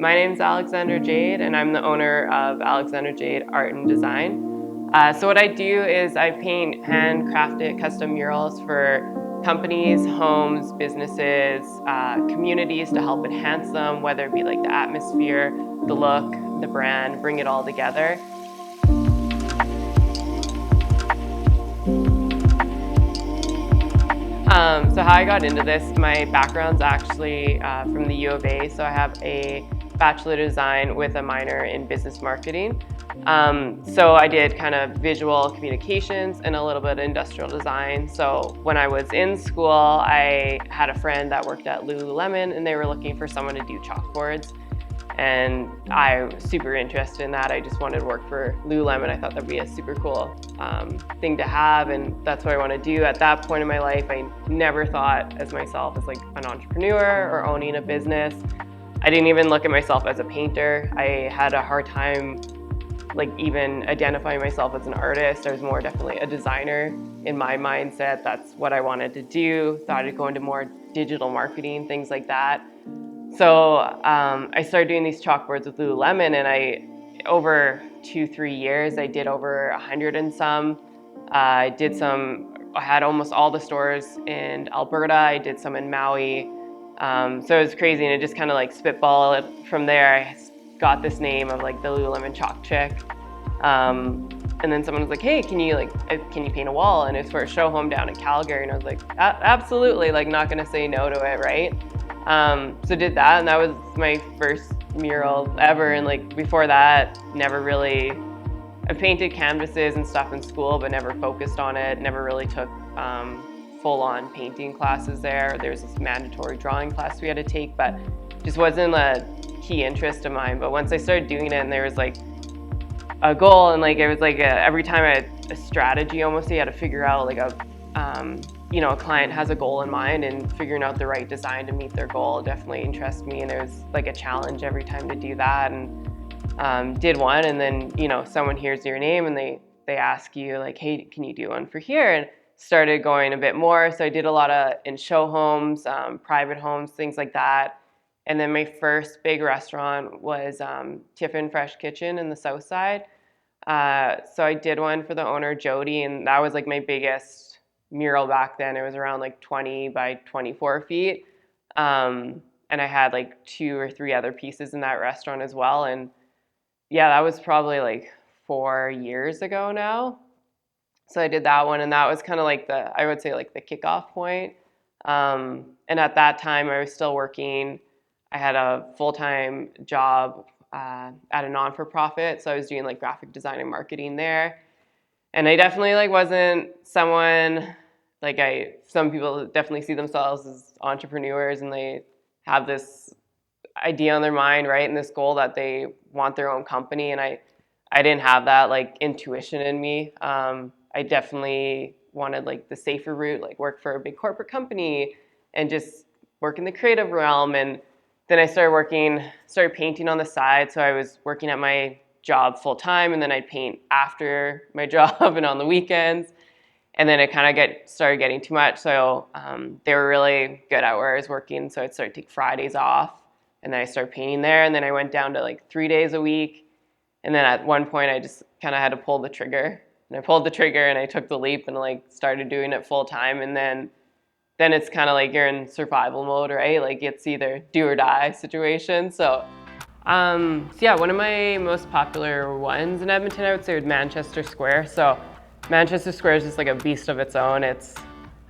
My name's Alexandra Jade, and I'm the owner of Alexandra Jade Art and Design. So what I do is I paint handcrafted custom murals for companies, homes, businesses, communities to help enhance them, whether it be like the atmosphere, the look, the brand, bring it all together. So how I got into this, my background's actually from the U of A, so I have a Bachelor of Design with a minor in business marketing. So I did kind of visual communications and a little bit of industrial design. So when I was in school, I had a friend that worked at Lululemon and they were looking for someone to do chalkboards. And I was super interested in that. I just wanted to work for Lululemon. I thought that'd be a super cool thing to have, and that's what I want to do. At that point in my life, I never thought as myself as like an entrepreneur or owning a business. I didn't even look at myself as a painter. I had a hard time like even identifying myself as an artist. I was more definitely a designer in my mindset. That's what I wanted to do. Thought I'd go into more digital marketing, things like that. So I started doing these chalkboards with Lululemon, and over 2-3 years, I did over 100 and some. I had almost all the stores in Alberta. I did some in Maui. So it was crazy, and it just kind of like spitballed from there. I got this name of like the Lululemon Chalk Chick. And then someone was like, hey, can you paint a wall? And it's for a show home down in Calgary. And I was like, absolutely, like not gonna say no to it, right? So did that, and that was my first mural ever. And like before that, I painted canvases and stuff in school, but never focused on it, never really took full-on painting classes there. There's this mandatory drawing class we had to take, but just wasn't a key interest of mine. But once I started doing it, and there was like a goal, and like it was like every time I had a strategy almost, you had to figure out like a client has a goal in mind, and figuring out the right design to meet their goal definitely interests me. And there's like a challenge every time to do that, and did one, and then someone hears your name and they ask you like, hey, can you do one for here? And started going a bit more. So I did a lot in show homes, private homes, things like that. And then my first big restaurant was Tiffin Fresh Kitchen in the South Side. So I did one for the owner, Jody, and that was like my biggest mural back then. It was around like 20 by 24 feet. And I had like 2 or 3 other pieces in that restaurant as well. And yeah, that was probably like 4 years ago now. So I did that one, and that was kind of like I would say like the kickoff point. And at that time I was still working. I had a full-time job at a non-for-profit. So I was doing like graphic design and marketing there. And I definitely like wasn't someone some people definitely see themselves as entrepreneurs, and they have this idea on their mind, right? And this goal that they want their own company. And I didn't have that like intuition in me. I definitely wanted like the safer route, like work for a big corporate company and just work in the creative realm. And then I started painting on the side. So I was working at my job full time, and then I'd paint after my job and on the weekends. And then it kind of started getting too much. So they were really good at where I was working. So I'd start to take Fridays off, and then I started painting there. And then I went down to like 3 days a week. And then at one point I just kind of had to pull the trigger. And I pulled the trigger and I took the leap and like started doing it full time. And then it's kind of like you're in survival mode, right? Like it's either do or die situation. So yeah, one of my most popular ones in Edmonton, I would say, was Manchester Square. So Manchester Square is just like a beast of its own. It's,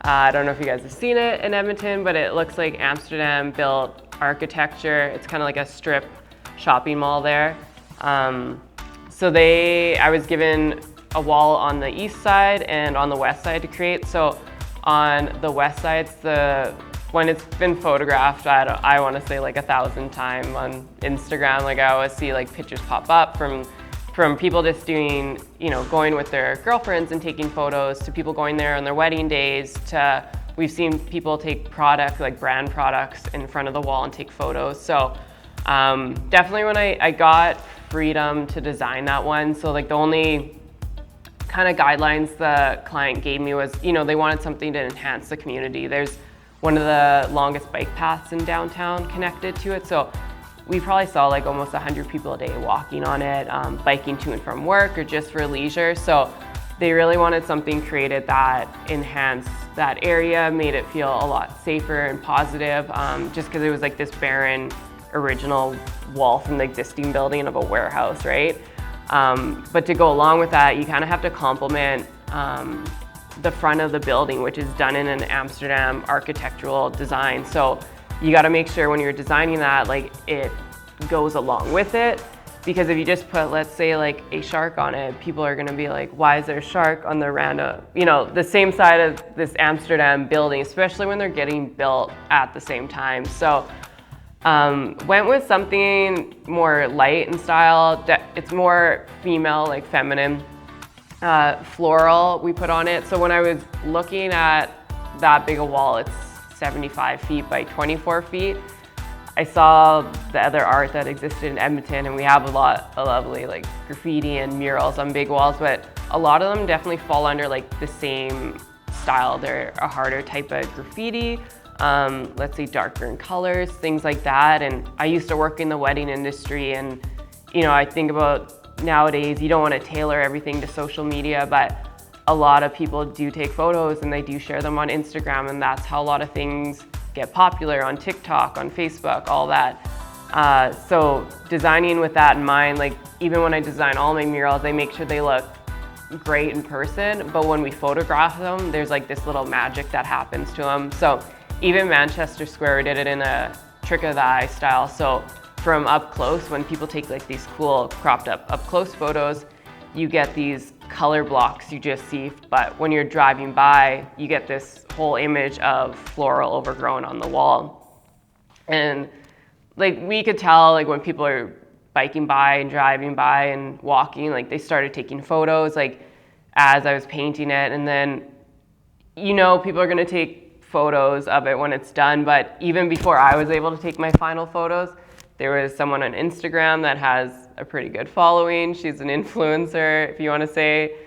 I don't know if you guys have seen it in Edmonton, but it looks like Amsterdam built architecture. It's kind of like a strip shopping mall there. I was given a wall on the east side and on the west side to create. So on the west side, when it's been photographed, I want to say like 1,000 times on Instagram. Like I always see like pictures pop up from people just doing, going with their girlfriends and taking photos, to people going there on their wedding days, to we've seen people take brand products in front of the wall and take photos. So definitely when I got freedom to design that one, so like the only kind of guidelines the client gave me was, they wanted something to enhance the community. There's one of the longest bike paths in downtown connected to it. So we probably saw like almost 100 people a day walking on it, biking to and from work or just for leisure. So they really wanted something created that enhanced that area, made it feel a lot safer and positive, just because it was like this barren original wall from the existing building of a warehouse, right? But to go along with that, you kind of have to complement the front of the building, which is done in an Amsterdam architectural design. So you got to make sure when you're designing that, like it goes along with it. Because if you just put, let's say, like a shark on it, people are going to be like, why is there a shark on the random, the same side of this Amsterdam building, especially when they're getting built at the same time. So went with something more light in style. It's more female, like feminine, floral we put on it. So when I was looking at that big a wall, it's 75 feet by 24 feet. I saw the other art that existed in Edmonton, and we have a lot of lovely like graffiti and murals on big walls, but a lot of them definitely fall under like the same style. They're a harder type of graffiti, let's say darker in colors, things like that. And I used to work in the wedding industry, and I think about nowadays, you don't want to tailor everything to social media, but a lot of people do take photos and they do share them on Instagram, and that's how a lot of things get popular on TikTok, on Facebook, all that. So designing with that in mind, like even when I design all my murals, I make sure they look great in person, but when we photograph them, there's like this little magic that happens to them. So even Manchester Square, we did it in a trick of the eye style. So from up close, when people take like these cool cropped up close photos, you get these color blocks you just see, but when you're driving by, you get this whole image of floral overgrown on the wall. And like we could tell, like when people are biking by and driving by and walking, like they started taking photos like as I was painting it. And then people are going to take photos of it when it's done, but even before I was able to take my final photos, there was someone on Instagram that has a pretty good following. She's an influencer, if you want to say.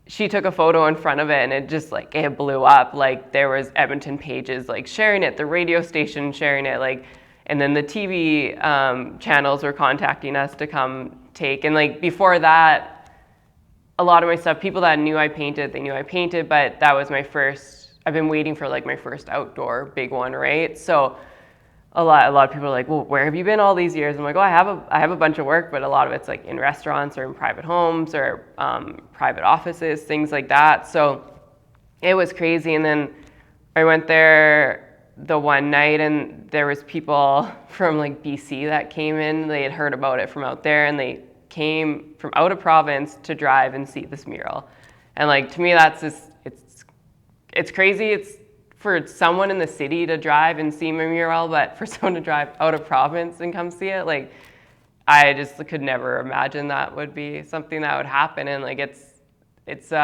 She took a photo in front of it, and it just like it blew up. Like there was Edmonton pages like sharing it, the radio station sharing it, like, and then the TV channels were contacting us to come take. And like before that, a lot of my stuff, people that knew I painted, they knew I painted, but that was my first. I've been waiting for like my first outdoor big one, right? So a lot of people are like, well, where have you been all these years? I'm like, oh, I have a bunch of work, but a lot of it's like in restaurants or in private homes or private offices, things like that. So it was crazy. And then I went there the one night, and there was people from like BC that came in. They had heard about it from out there, and they came from out of province to drive and see this mural. And like to me, that's just it's crazy. It's for someone in the city to drive and see my mural, but for someone to drive out of province and come see it, like I just could never imagine that would be something that would happen. And like it's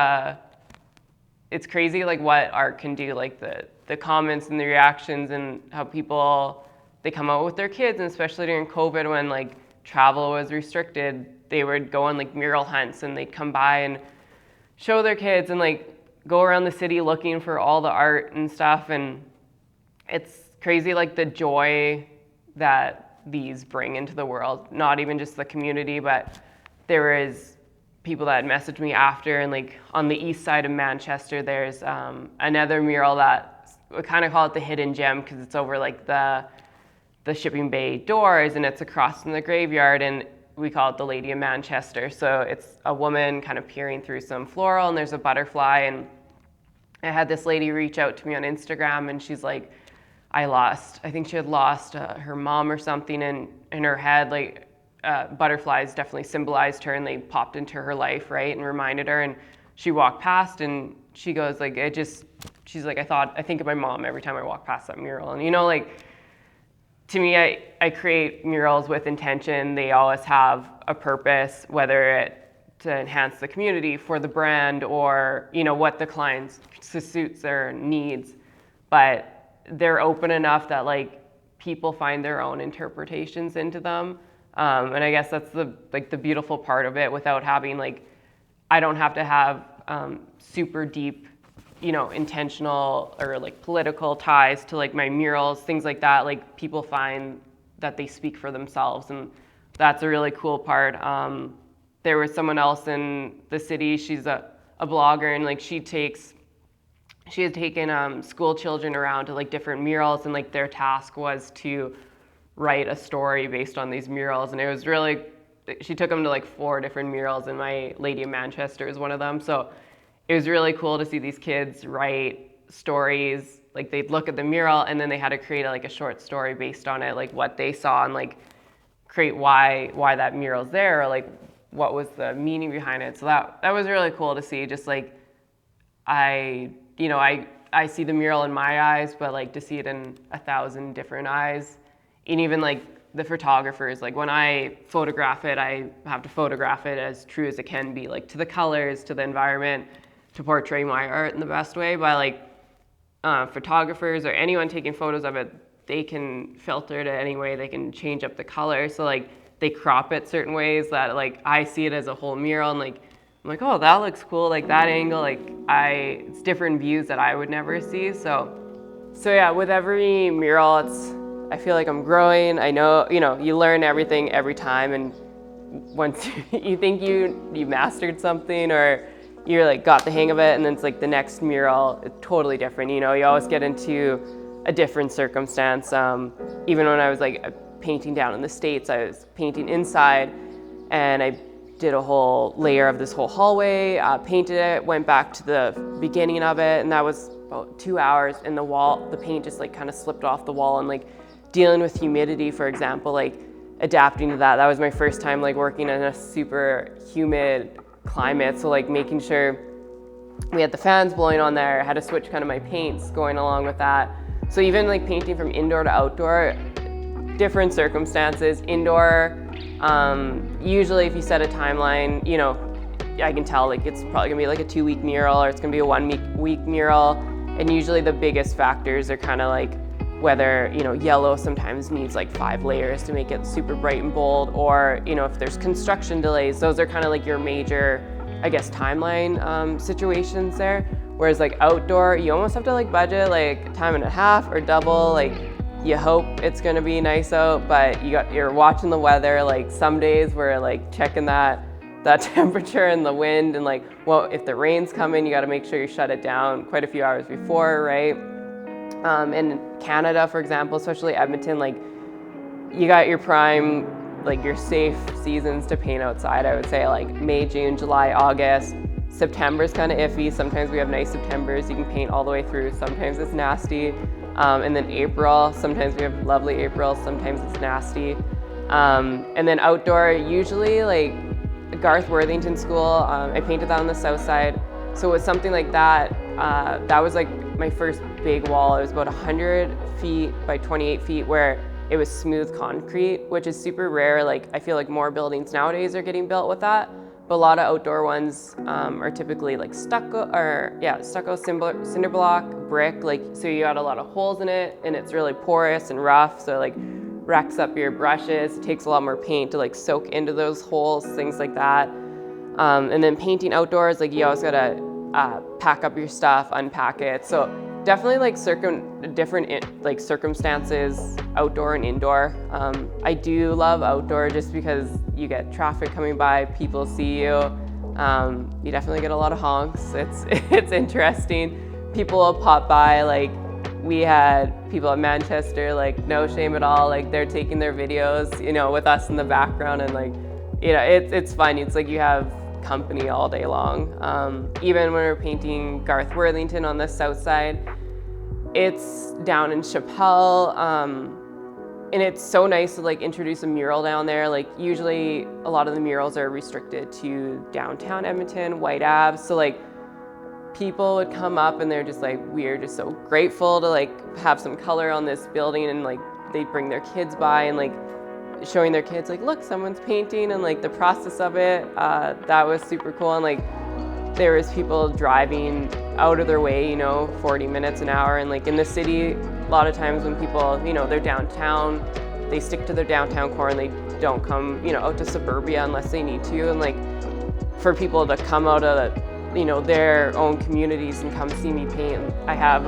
crazy like what art can do, like the comments and the reactions and how people, they come out with their kids, and especially during COVID when like travel was restricted, they would go on like mural hunts, and they'd come by and show their kids and like go around the city looking for all the art and stuff. And it's crazy like the joy that these bring into the world, not even just the community, but there is people that messaged me after, and like on the east side of Manchester, there's another mural that we kind of call it the hidden gem, because it's over like the shipping bay doors, and it's across from the graveyard, and we call it the Lady of Manchester. So it's a woman kind of peering through some floral, and there's a butterfly. And I had this lady reach out to me on Instagram, and she's like, I think she had lost her mom or something, and in her head, like butterflies definitely symbolized her, and they popped into her life, right, and reminded her. And she walked past, and she goes like, she's like, I think of my mom every time I walk past that mural. And like, to me, I create murals with intention. They always have a purpose, whether it to enhance the community, for the brand, or what the clients suits their needs. But they're open enough that like people find their own interpretations into them. And I guess that's the beautiful part of it, without having like, I don't have to have super deep, intentional or like political ties to like my murals, things like that. Like people find that they speak for themselves, and that's a really cool part. There was someone else in the city, she's a blogger, and like she had taken school children around to like different murals, and like their task was to write a story based on these murals. And it was really, she took them to like 4 different murals, and My Lady of Manchester is one of them. So it was really cool to see these kids write stories. Like they'd look at the mural, and then they had to create like a short story based on it, like what they saw, and like create why that mural's there, or like what was the meaning behind it. So that was really cool to see. Just like I see the mural in my eyes, but like to see it in 1,000 different eyes. And even like the photographers, like when I photograph it, I have to photograph it as true as it can be, like to the colors, to the environment, to portray my art in the best way. But like photographers or anyone taking photos of it, they can filter it any way, they can change up the color. So like they crop it certain ways that like I see it as a whole mural, and like I'm like, oh, that looks cool, like that angle, like it's different views that I would never see. So yeah, with every mural, I feel like I'm growing. I know, you learn everything every time, and once you think you mastered something, or you're like got the hang of it, and then it's like the next mural, it's totally different. You always get into a different circumstance. Even when I was like painting down in the States, I was painting inside, and I did a whole layer of this whole hallway, painted it, went back to the beginning of it, and that was about 2 hours. And the paint just like kind of slipped off the wall, and like dealing with humidity, for example, like adapting to that. That was my first time like working in a super humid climate, so like making sure we had the fans blowing on there. I had to switch kind of my paints going along with that. So even like painting from indoor to outdoor, different circumstances. Indoor, usually if you set a timeline, I can tell like it's probably gonna be like a 2-week mural, or it's gonna be a 1-week mural. And usually the biggest factors are kind of like whether, yellow sometimes needs like 5 layers to make it super bright and bold, or, if there's construction delays. Those are kind of like your major, I guess, timeline situations there. Whereas like outdoor, you almost have to like budget like time and a half or double. Like you hope it's gonna be nice out, but you're watching the weather. Like some days we're like checking that temperature and the wind, and like, well, if the rain's coming, you got to make sure you shut it down quite a few hours before, right? In Canada, for example, especially Edmonton, like you got your prime, like your safe seasons to paint outside. I would say like May, June, July, August. September's kind of iffy. Sometimes we have nice Septembers, you can paint all the way through. Sometimes it's nasty. And then April, sometimes we have lovely April, sometimes it's nasty. And then outdoor, usually like Garth Worthington School, I painted that on the south side. So it was something like that. That was like my first big wall. It was about 100 feet by 28 feet where it was smooth concrete, which is super rare. Like I feel like more buildings nowadays are getting built with that. But a lot of outdoor ones are typically like stucco, cinder block, brick. Like, so you got a lot of holes in it, and it's really porous and rough. So like wrecks up your brushes. It takes a lot more paint to like soak into those holes, things like that. And then painting outdoors, like you always gotta pack up your stuff, unpack it. So definitely like different like circumstances, outdoor and indoor. I do love outdoor just because you get traffic coming by, people see you. You definitely get a lot of honks. It's interesting. People will pop by. Like we had people at Manchester, like no shame at all. Like they're taking their videos, with us in the background, and like, it's fun. It's like you have company all day long. Even when we're painting Garth Worthington on the south side, it's down in Chappelle, and it's so nice to like introduce a mural down there. Like usually a lot of the murals are restricted to downtown Edmonton, White Ave. So like people would come up and they're just like, we're just so grateful to like have some color on this building, and like they bring their kids by and like showing their kids like, look, someone's painting, and like the process of it, that was super cool. And like there was people driving out of their way, 40 minutes an hour. And like in the city, a lot of times when people, they're downtown, they stick to their downtown core and they don't come, out to suburbia unless they need to. And like for people to come out of, their own communities and come see me paint. I have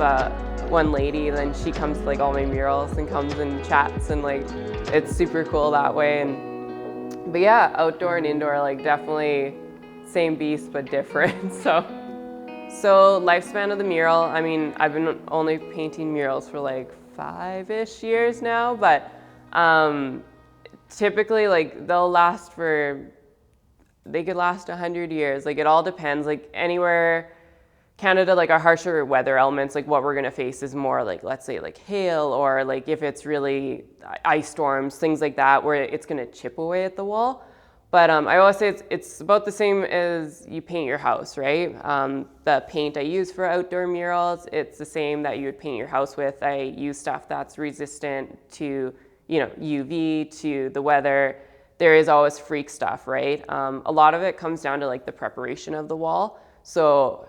one lady, then she comes to like all my murals and comes and chats, and like it's super cool that way. And but yeah, outdoor and indoor, like definitely same beast but different. So lifespan of the mural, I mean, I've been only painting murals for like 5-ish years now, but typically like they could last 100 years. Like it all depends. Like anywhere, Canada, like our harsher weather elements, like what we're gonna face is more like, let's say like hail, or like if it's really ice storms, things like that, where it's gonna chip away at the wall. But I always say it's about the same as you paint your house, right? The paint I use for outdoor murals, it's the same that you would paint your house with. I use stuff that's resistant to, UV, to the weather. There is always freak stuff, right? A lot of it comes down to like the preparation of the wall. So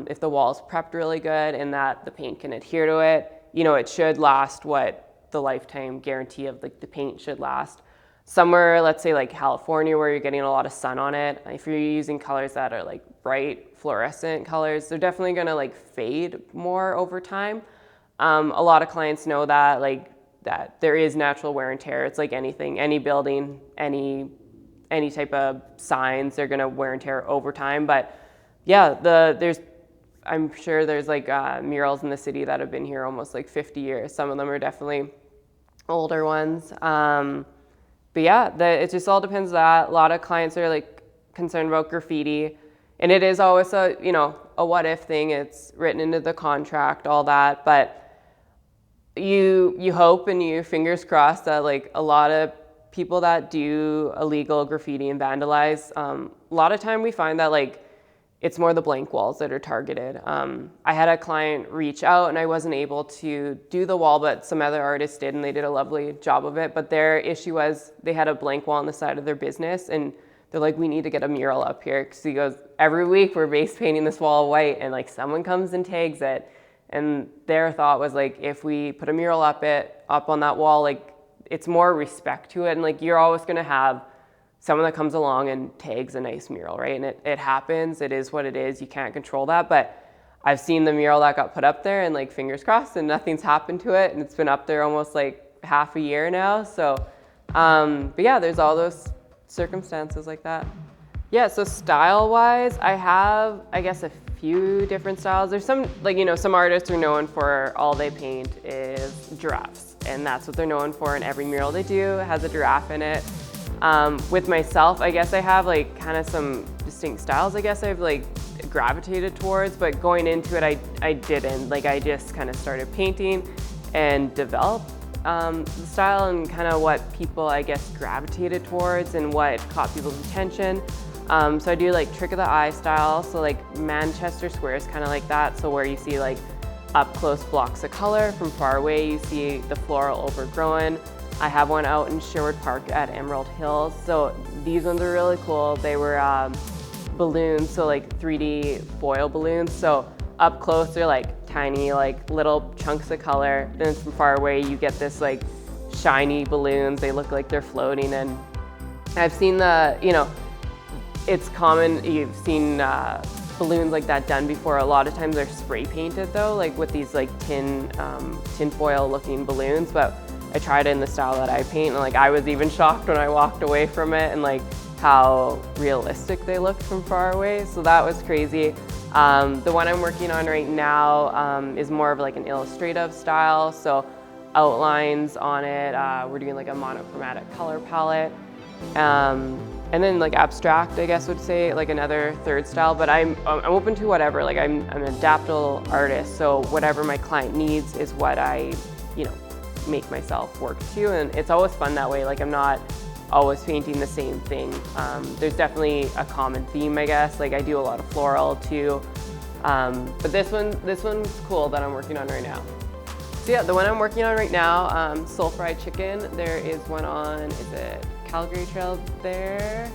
if the wall is prepped really good and that the paint can adhere to it, it should last what the lifetime guarantee of like the paint should last. Somewhere, let's say like California, where you're getting a lot of sun on it, if you're using colors that are like bright fluorescent colors, they're definitely gonna like fade more over time. A lot of clients know that that there is natural wear and tear. It's like anything, any building, any type of signs, they're gonna wear and tear over time. But yeah, I'm sure there's like murals in the city that have been here almost like 50 years. Some of them are definitely older ones. But yeah, it just all depends on that. A lot of clients are like concerned about graffiti, and it is always a what if thing. It's written into the contract, all that. But you hope and you fingers crossed that like a lot of people that do illegal graffiti and vandalize, a lot of time we find that like it's more the blank walls that are targeted. I had a client reach out and I wasn't able to do the wall, but some other artists did, and they did a lovely job of it. But their issue was they had a blank wall on the side of their business, and they're like, we need to get a mural up here. Because he goes, every week we're base painting this wall white, and like someone comes and tags it. And their thought was like, if we put a mural up on that wall, like it's more respect to it. And like you're always gonna have someone that comes along and tags a nice mural, right? And it happens, it is what it is, you can't control that. But I've seen the mural that got put up there and like fingers crossed and nothing's happened to it, and it's been up there almost like half a year now. So, but yeah, there's all those circumstances like that. Yeah, so style-wise, I have, I guess, a few different styles. There's some, like, some artists are known for all they paint is giraffes, and that's what they're known for, and every mural they do has a giraffe in it. With myself, I guess I have like kind of some distinct styles I guess I've like gravitated towards, but going into it, I didn't. Like I just kind of started painting and developed the style and kind of what people, I guess, gravitated towards and what caught people's attention. So I do like trick of the eye style, so like Manchester Square is kind of like that, so where you see like up close blocks of color, from far away you see the floral overgrown. I have one out in Sherwood Park at Emerald Hills. So these ones are really cool. They were balloons, so like 3D foil balloons. So up close, they're like tiny, like little chunks of color. Then from far away, you get this like shiny balloons. They look like they're floating. And I've seen it's common, you've seen balloons like that done before. A lot of times they're spray painted though, like with these like tin foil looking balloons. But I tried it in the style that I paint, and like I was even shocked when I walked away from it and like how realistic they looked from far away. So that was crazy. The one I'm working on right now is more of like an illustrative style. So outlines on it, we're doing like a monochromatic color palette. And then like abstract, I guess would say, like another third style, but I'm open to whatever. Like I'm an adaptable artist, so whatever my client needs is what I, make myself work to, and it's always fun that way. Like I'm not always painting the same thing. There's definitely a common theme, I guess. Like I do a lot of floral too, but this one's cool that I'm working on right now. So yeah, the one I'm working on right now, soul fried chicken. There is one on, is it Calgary Trail there?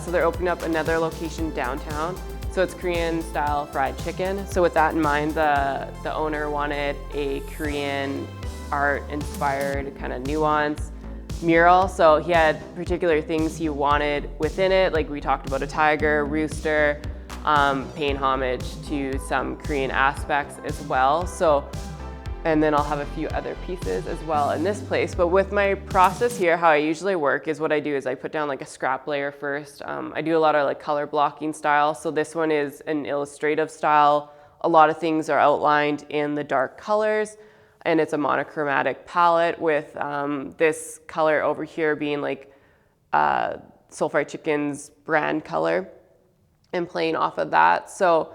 So they're opening up another location downtown. So it's Korean style fried chicken. So with that in mind, the owner wanted a Korean art inspired kind of nuance mural. So he had particular things he wanted within it. Like we talked about a tiger, rooster, paying homage to some Korean aspects as well. So And then I'll have a few other pieces as well in this place. But with my process here, how I usually work is what I do is I put down like a scrap layer first. I do a lot of like color blocking style. So this one is an illustrative style. A lot of things are outlined in the dark colors, and it's a monochromatic palette with this color over here being like Soul Fried Chicken's brand color and playing off of that. So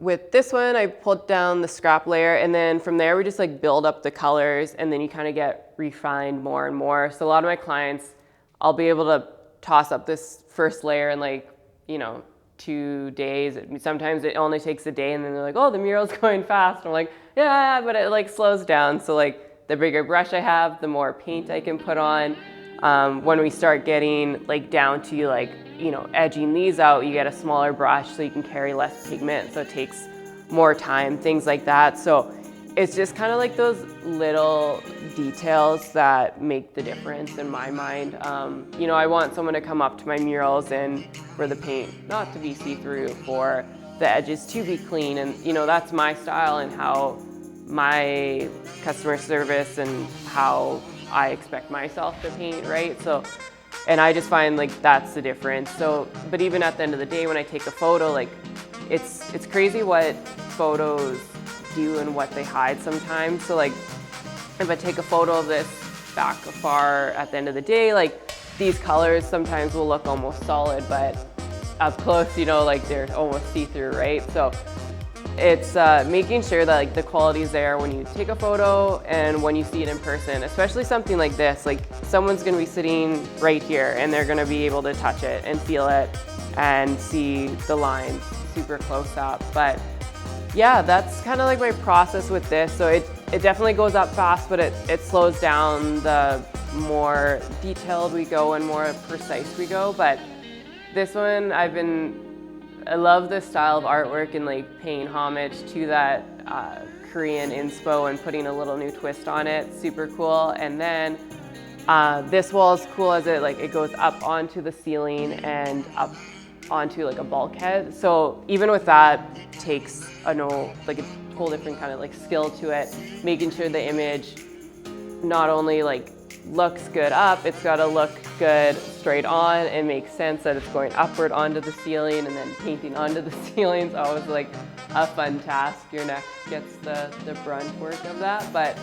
with this one, I pulled down the scrap layer, and then from there we just like build up the colors, and then you kind of get refined more and more. So a lot of my clients, I'll be able to toss up this first layer in like, 2 days. Sometimes it only takes a day, and then they're like, oh, the mural's going fast. I'm like, yeah, but it like slows down. So like the bigger brush I have, the more paint I can put on. When we start getting like down to like, edging these out, you get a smaller brush so you can carry less pigment. So it takes more time, things like that. So it's just kind of like those little details that make the difference in my mind. I want someone to come up to my murals and for the paint not to be see-through, for the edges to be clean. And, that's my style and how my customer service and how I expect myself to paint, right? So, and I just find like that's the difference. So, but even at the end of the day, when I take a photo, like it's crazy what photos do and what they hide sometimes. So like if I take a photo of this back afar at the end of the day, like these colors sometimes will look almost solid, but up close, like they're almost see-through, right? So it's making sure that like the quality is there when you take a photo and when you see it in person, especially something like this. Like someone's gonna be sitting right here and they're gonna be able to touch it and feel it and see the lines super close up. But yeah, that's kind of like my process with this. So it definitely goes up fast, but it slows down the more detailed we go and more precise we go. But this one, I love this style of artwork and like paying homage to that Korean inspo and putting a little new twist on it. Super cool. And then this wall is cool as it goes up onto the ceiling and up onto like a bulkhead. So even with that, takes a whole different kind of like skill to it, making sure the image not only like looks good up, it's got to look good straight on and make sense that it's going upward onto the ceiling, and then painting onto the ceiling is always like a fun task. Your neck gets the brunt work of that, but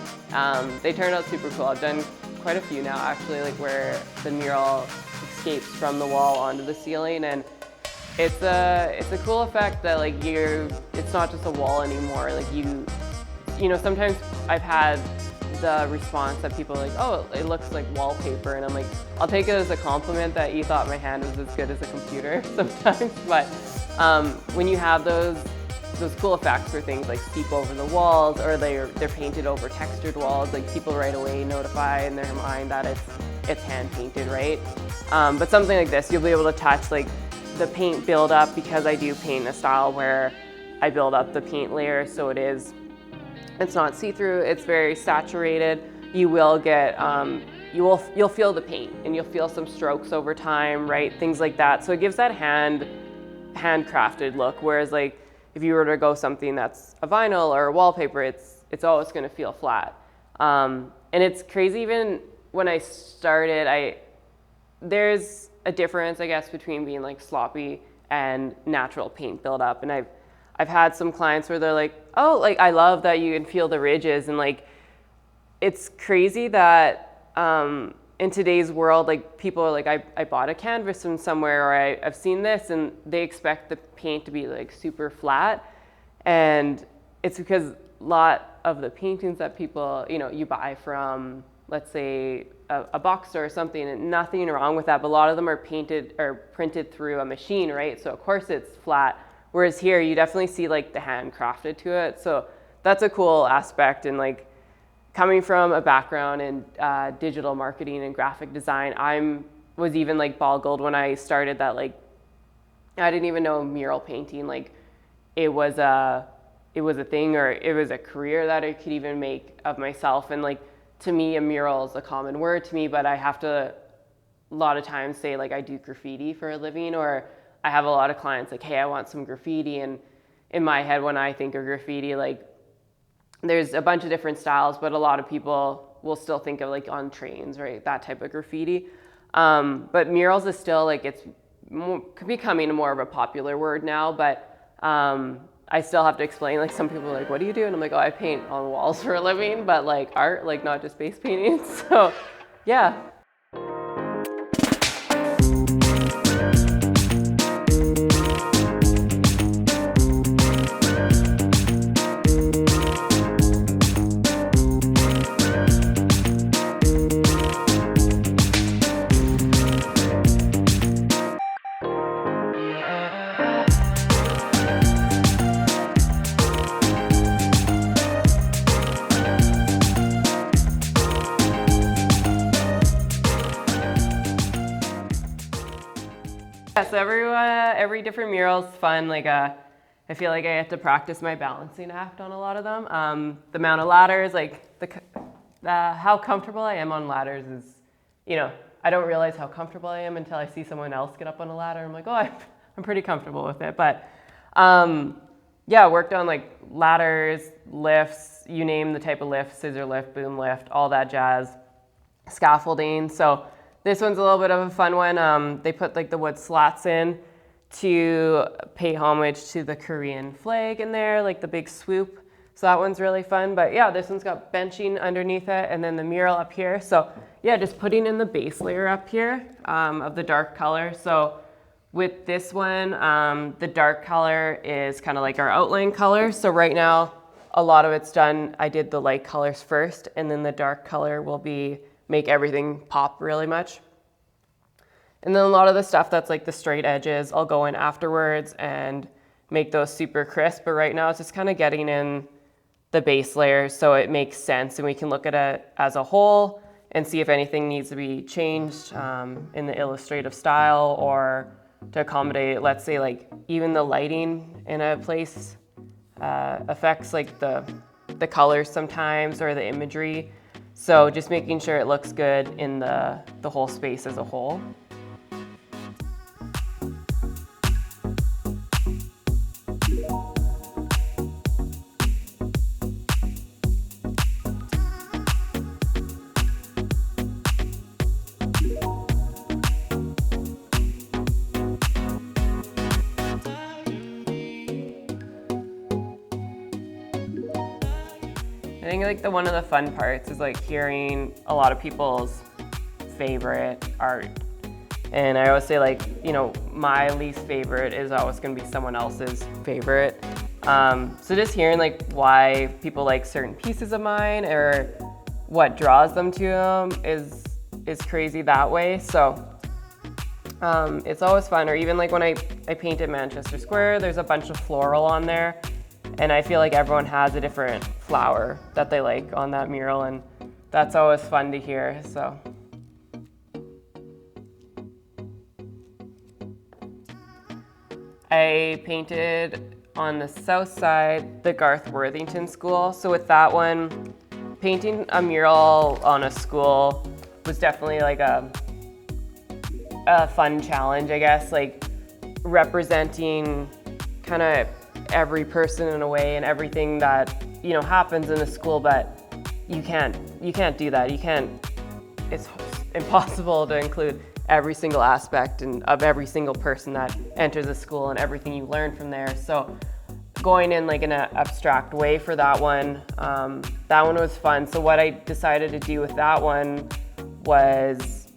they turned out super cool. I've done quite a few now actually, like where the mural escapes from the wall onto the ceiling, and it's a cool effect that like it's not just a wall anymore. Like sometimes I've had the response that people are like, oh, it looks like wallpaper, and I'm like, I'll take it as a compliment that you thought my hand was as good as a computer sometimes. But when you have those cool effects where things like seep over the walls, or they're painted over textured walls, like people right away notify in their mind that it's hand painted, right? But something like this, you'll be able to touch like the paint build up, because I do paint a style where I build up the paint layer so it's not see-through, it's very saturated. You will get, you'll feel the paint and you'll feel some strokes over time, right? Things like that. So it gives that handcrafted look. Whereas like if you were to go something that's a vinyl or a wallpaper, it's always gonna feel flat. And it's crazy, even when I started, there's a difference, I guess, between being like sloppy and natural paint buildup. And I've had some clients where they're like, oh, like I love that you can feel the ridges, and like it's crazy that in today's world, like people are like, I bought a canvas from somewhere, or I've seen this, and they expect the paint to be like super flat. And it's because a lot of the paintings that people, you buy from, let's say, a box store or something, and nothing wrong with that, but a lot of them are painted or printed through a machine, right? So of course it's flat. Whereas here, you definitely see like the handcrafted to it. So that's a cool aspect. And like coming from a background in digital marketing and graphic design, was even like boggled when I started that like, I didn't even know mural painting, like it was a thing, or it was a career that I could even make of myself. And like, to me, a mural is a common word to me, but I have to a lot of times say like I do graffiti for a living, or I have a lot of clients like, hey, I want some graffiti. And in my head, when I think of graffiti, like there's a bunch of different styles, but a lot of people will still think of like on trains, right? That type of graffiti. But murals is still like, it's becoming more of a popular word now, but I still have to explain, like some people are like, what do you do? And I'm like, oh, I paint on walls for a living, but like art, like not just face painting. So yeah. Yeah, so every different mural is fun. Like I feel like I have to practice my balancing act on a lot of them. The amount of ladders, like how comfortable I am on ladders is, I don't realize how comfortable I am until I see someone else get up on a ladder. I'm like, oh, I'm pretty comfortable with it. But yeah, I worked on like ladders, lifts, you name the type of lift, scissor lift, boom lift, all that jazz, scaffolding. So this one's a little bit of a fun one. They put like the wood slats in to pay homage to the Korean flag in there, like the big swoop. So that one's really fun. But yeah, this one's got benching underneath it and then the mural up here. So yeah, just putting in the base layer up here of the dark color. So with this one, the dark color is kind of like our outline color. So right now, a lot of it's done. I did the light colors first, and then the dark color will make everything pop really much. And then a lot of the stuff that's like the straight edges, I'll go in afterwards and make those super crisp. But right now it's just kind of getting in the base layers so it makes sense and we can look at it as a whole and see if anything needs to be changed in the illustrative style or to accommodate, let's say like even the lighting in a place affects like the colors sometimes or the imagery. So just making sure it looks good in the whole space as a whole. I think like one of the fun parts is like hearing a lot of people's favorite art. And I always say like, my least favorite is always gonna be someone else's favorite. So just hearing like why people like certain pieces of mine or what draws them to them is crazy that way. So it's always fun. Or even like when I painted Manchester Square, there's a bunch of floral on there. And I feel like everyone has a different flower that they like on that mural, and that's always fun to hear, so. I painted on the south side, the Garth Worthington School. So with that one, painting a mural on a school was definitely like a fun challenge, I guess, like representing kind of every person in a way and everything that happens in the school, but you can't do that. It's impossible to include every single aspect of every single person that enters the school and everything you learn from there. So going in like in an abstract way for that one was fun. So what I decided to do with that one was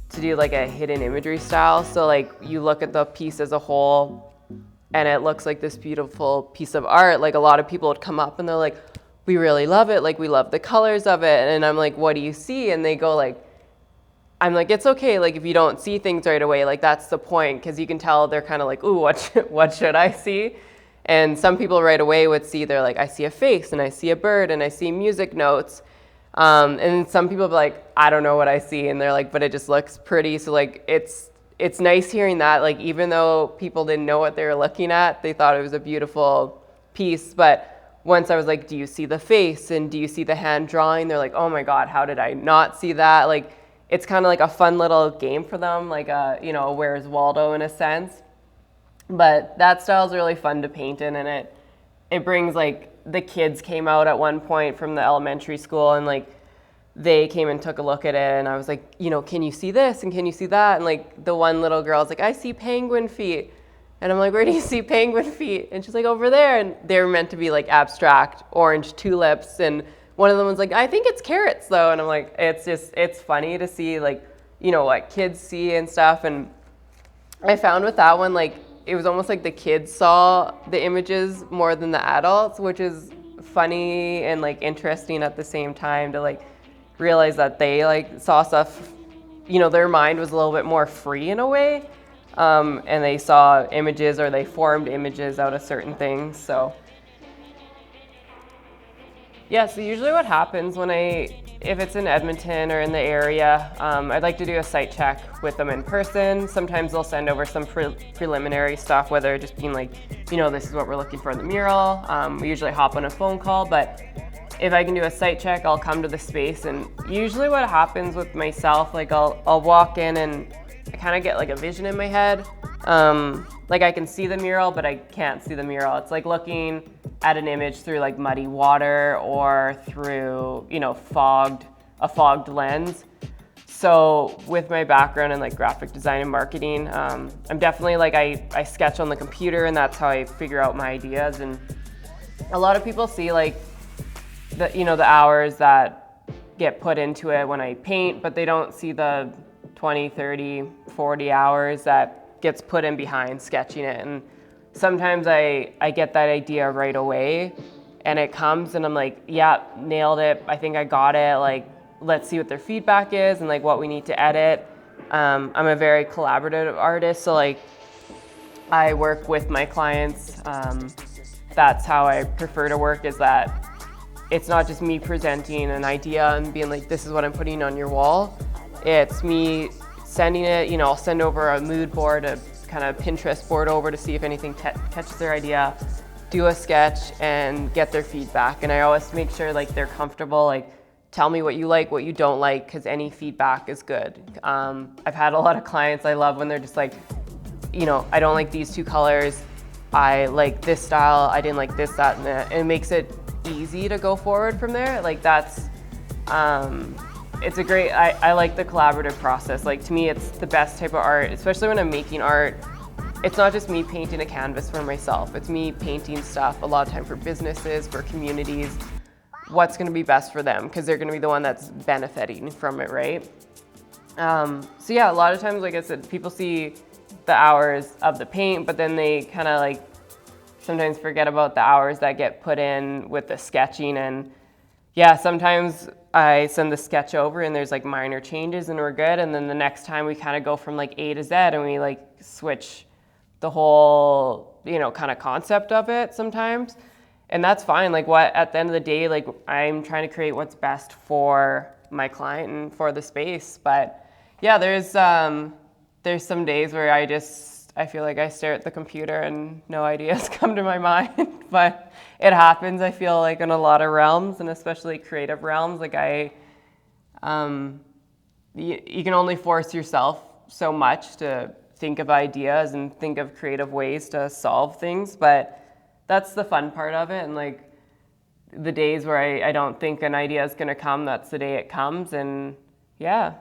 to do like a hidden imagery style. So like you look at the piece as a whole and it looks like this beautiful piece of art. Like a lot of people would come up and they're like, we really love it. Like we love the colors of it. And I'm like, what do you see? And they go like, I'm like, it's okay. Like if you don't see things right away, like that's the point. Cause you can tell they're kind of like, ooh, what should I see? And some people right away would see, they're like, I see a face and I see a bird and I see music notes. And some people be like, I don't know what I see. And they're like, but it just looks pretty. So like, it's nice hearing that, like, even though people didn't know what they were looking at, they thought it was a beautiful piece. But once I was like, do you see the face? And do you see the hand drawing? They're like, oh my God, how did I not see that? Like, it's kind of like a fun little game for them, like Where's Waldo in a sense. But that style is really fun to paint in, and it brings like the kids came out at one point from the elementary school, and like they came and took a look at it, and I was like, you know, can you see this and can you see that? And like the one little girl's like, I see penguin feet. And I'm like, where do you see penguin feet? And she's like, over there. And they were meant to be like abstract orange tulips. And one of them was like, I think it's carrots though. And I'm like, it's funny to see like, you know, what kids see and stuff. And I found with that one, like, it was almost like the kids saw the images more than the adults, which is funny and like interesting at the same time to like realize that they like saw stuff, you know, their mind was a little bit more free in a way. And they saw images, or they formed images out of certain things. So yeah, so usually what happens when if it's in Edmonton or in the area, I'd like to do a site check with them in person. Sometimes they'll send over some preliminary stuff, whether just being like, you know, this is what we're looking for in the mural. We usually hop on a phone call, but if I can do a site check, I'll come to the space. And usually what happens with myself, like I'll walk in and I kind of get like a vision in my head. Like I can see the mural, but I can't see the mural. It's like looking at an image through like muddy water or through, you know, a fogged lens. So with my background in like graphic design and marketing, I'm definitely like, I sketch on the computer, and that's how I figure out my ideas. And a lot of people see like the hours that get put into it when I paint, but they don't see the 20, 30, 40 hours that gets put in behind sketching it. And sometimes I get that idea right away, and it comes and I'm like, yeah, nailed it. I think I got it. Like, let's see what their feedback is and like what we need to edit. I'm a very collaborative artist, so like I work with my clients. That's how I prefer to work, is that it's not just me presenting an idea and being like, this is what I'm putting on your wall. It's me sending it, you know, I'll send over a mood board, a kind of Pinterest board over to see if anything catches their idea, do a sketch and get their feedback. And I always make sure like they're comfortable, like tell me what you like, what you don't like, because any feedback is good. I've had a lot of clients I love when they're just like, you know, I don't like these two colors, I like this style, I didn't like this, that, and that. And it makes it easy to go forward from there. Like that's, it's a great, I like the collaborative process. Like to me, it's the best type of art, especially when I'm making art. It's not just me painting a canvas for myself. It's me painting stuff a lot of time for businesses, for communities, what's gonna be best for them, because they're gonna be the one that's benefiting from it, right? So yeah, a lot of times, like I said, people see the hours of the paint, but then they kind of like sometimes forget about the hours that get put in with the sketching. And yeah, sometimes I send the sketch over and there's like minor changes and we're good. And then the next time we kind of go from like A to Z and we like switch the whole, you know, kind of concept of it sometimes. And that's fine. Like at the end of the day, like I'm trying to create what's best for my client and for the space. But yeah, there's some days where I feel like I stare at the computer and no ideas come to my mind, but it happens, I feel like, in a lot of realms, and especially creative realms. Like you can only force yourself so much to think of ideas and think of creative ways to solve things, but that's the fun part of it. And like the days where I don't think an idea is gonna come, that's the day it comes. And yeah.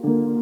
it.